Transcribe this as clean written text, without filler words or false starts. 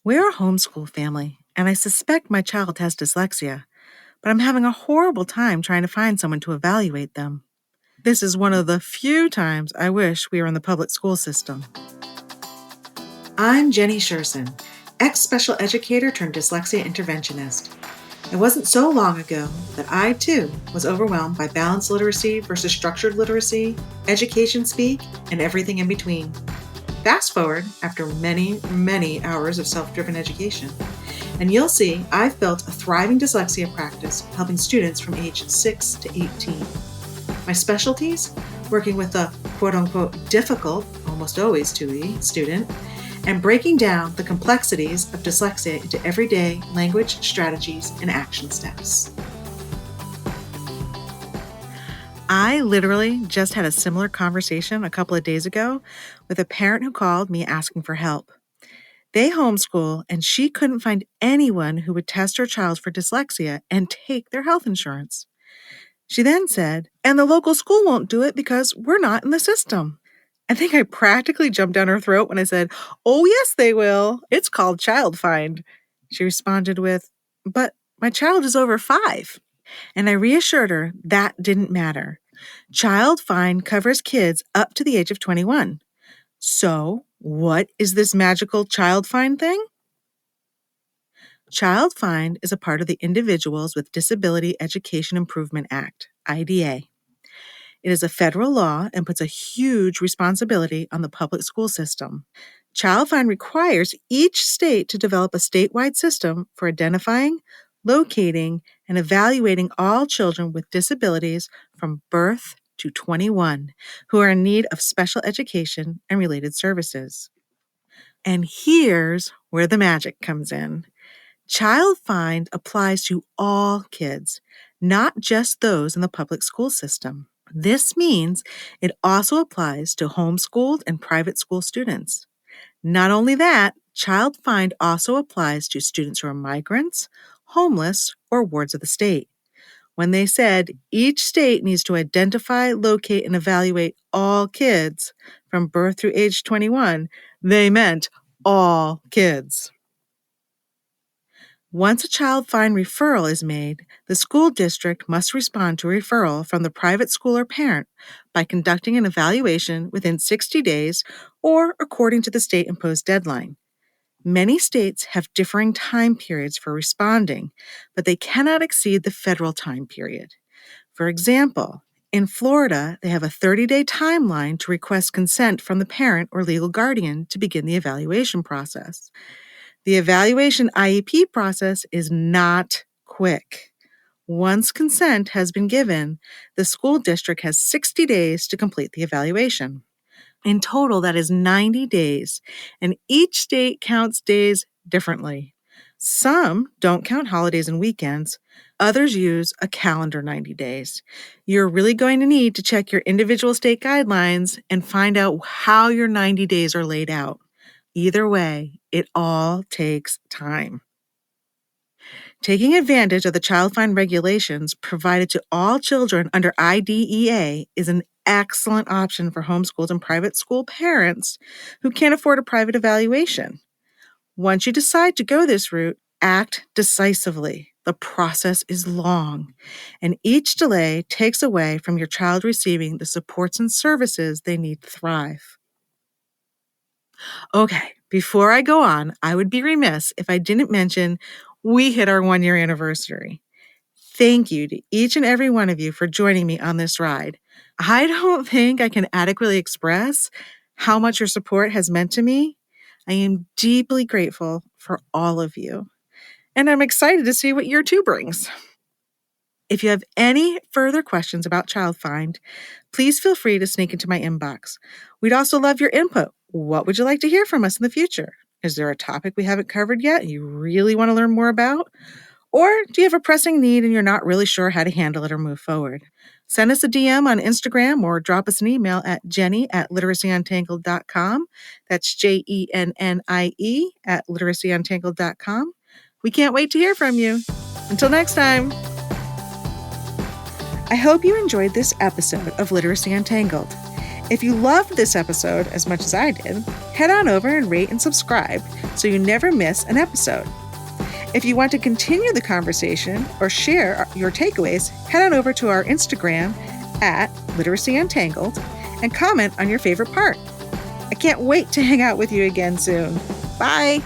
We're a homeschool family, and I suspect my child has dyslexia, but I'm having a horrible time trying to find someone to evaluate them. This is one of the few times I wish we were in the public school system. I'm Jenny Scherson, ex-special educator turned dyslexia interventionist. It wasn't so long ago that I, too, was overwhelmed by balanced literacy versus structured literacy, education speak, and everything in between. Fast forward after many, many hours of self-driven education, and you'll see I've built a thriving dyslexia practice helping students from age 6 to 18. My specialties? Working with a quote-unquote difficult, almost always 2E, student, and breaking down the complexities of dyslexia into everyday language strategies and action steps. I literally just had a similar conversation a couple of days ago with a parent who called me asking for help. They homeschool, and she couldn't find anyone who would test her child for dyslexia and take their health insurance. She then said, and the local school won't do it because we're not in the system. I think I practically jumped down her throat when I said, "Oh, yes, they will. It's called Child Find." She responded with, "But my child is over 5. And I reassured her that didn't matter. Child Find covers kids up to the age of 21. So, what is this magical Child Find thing? Child Find is a part of the Individuals with Disability Education Improvement Act, IDA. It is a federal law and puts a huge responsibility on the public school system. Child Find requires each state to develop a statewide system for identifying, locating, and evaluating all children with disabilities from birth to 21 who are in need of special education and related services. And here's where the magic comes in. Child Find applies to all kids, not just those in the public school system. This means it also applies to homeschooled and private school students. Not only that, Child Find also applies to students who are migrants, homeless, or wards of the state. When they said each state needs to identify, locate, and evaluate all kids from birth through age 21, they meant all kids. Once a Child Find referral is made, the school district must respond to a referral from the private school or parent by conducting an evaluation within 60 days or according to the state-imposed deadline. Many states have differing time periods for responding, but they cannot exceed the federal time period. For example, in Florida, they have a 30-day timeline to request consent from the parent or legal guardian to begin the evaluation process. The evaluation IEP process is not quick. Once consent has been given, the school district has 60 days to complete the evaluation. In total, that is 90 days, and each state counts days differently. Some don't count holidays and weekends. Others use a calendar 90 days. You're really going to need to check your individual state guidelines and find out how your 90 days are laid out. Either way, it all takes time. Taking advantage of the Child Find regulations provided to all children under IDEA is an excellent option for homeschooled and private school parents who can't afford a private evaluation. Once you decide to go this route, act decisively. The process is long, and each delay takes away from your child receiving the supports and services they need to thrive. Okay, before I go on, I would be remiss if I didn't mention we hit our 1-year anniversary. Thank you to each and every one of you for joining me on this ride. I don't think I can adequately express how much your support has meant to me. I am deeply grateful for all of you, and I'm excited to see what year 2 brings. If you have any further questions about Child Find, please feel free to sneak into my inbox. We'd also love your input. What would you like to hear from us in the future? Is there a topic we haven't covered yet you really want to learn more about? Or do you have a pressing need and you're not really sure how to handle it or move forward? Send us a DM on Instagram or drop us an email at jenny@literacyuntangled.com. That's JENNIE at literacyuntangled.com. We can't wait to hear from you. Until next time. I hope you enjoyed this episode of Literacy Untangled. If you loved this episode as much as I did, head on over and rate and subscribe so you never miss an episode. If you want to continue the conversation or share your takeaways, head on over to our Instagram @LiteracyUntangled and comment on your favorite part. I can't wait to hang out with you again soon. Bye!